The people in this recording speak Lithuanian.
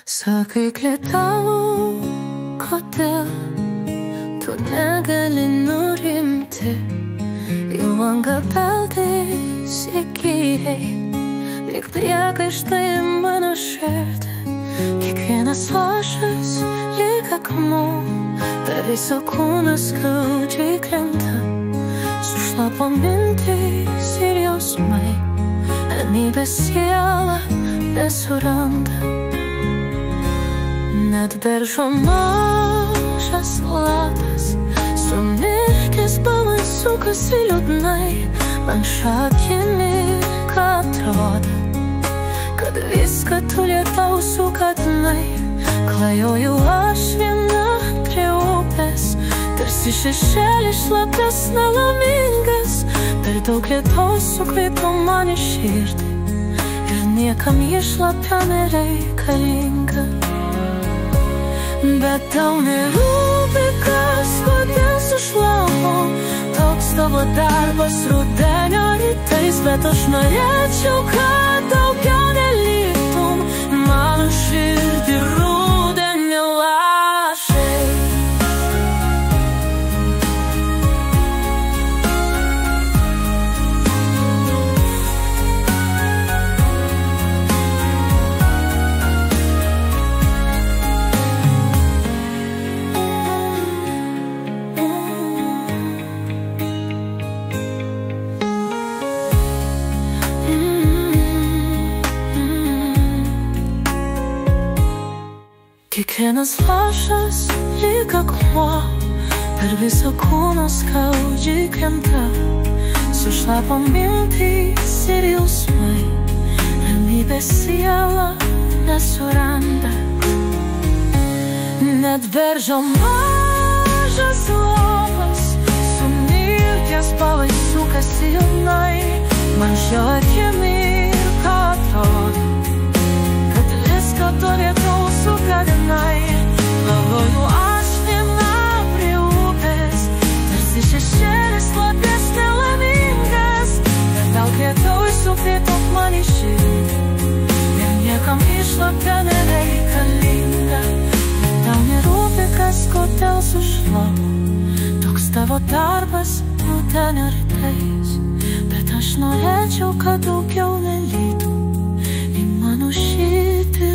Sakai klėtau, kodėl tu negali nurimti. Į langą beldais įkyriai, lyg priekaištai mano širdį. Kiekvienas lašas lyg akmuo, per visą kūną skaudžiai krenta. Sušlapo mintys ir jausmai, ramybės siela nesuranda. Net beržo mažas lapas sumirkęs balsas sukasi liūdnai. Man šią akimirką atrodo, kad viską tu lietau sugadinai. Klajoju aš viena prie upės, tarsi šešėlis šlapias nelaimingas. Per daug lietaus sukvėpo man į širdį ir niekam ji šlapia nereikalinga. Bet tau nerūpi, kas kodėl sušlapo. Toks tavo darbas rudenio rytais, bet aš norėčiau, kad daugiau neliktum mano širdį rudenio lašai. Kiekvienas lašas lyg akmuo, per visą kūną skaudžiai krenta. Sušlapo mintys ir jausmai, ramybės siela nesuranda. Net beržo mažas lapas sumirkęs balsas sukasi jaunai. Man šią akimirką atrodo, kad viską tu lietau sugadinai. Galvoju aš viena prie upės, tarsi šešėlis šlapias nelaimingas. Bet daug lietaus sukvėpo man į širdį ir niekam iššlapia nereikalinga. Bet tau nerūpi, kas kodėl sušlapo. Toks tavo darbas rudenio rytais, bet aš norėčiau, kad daugiau nelytų į mano širdį.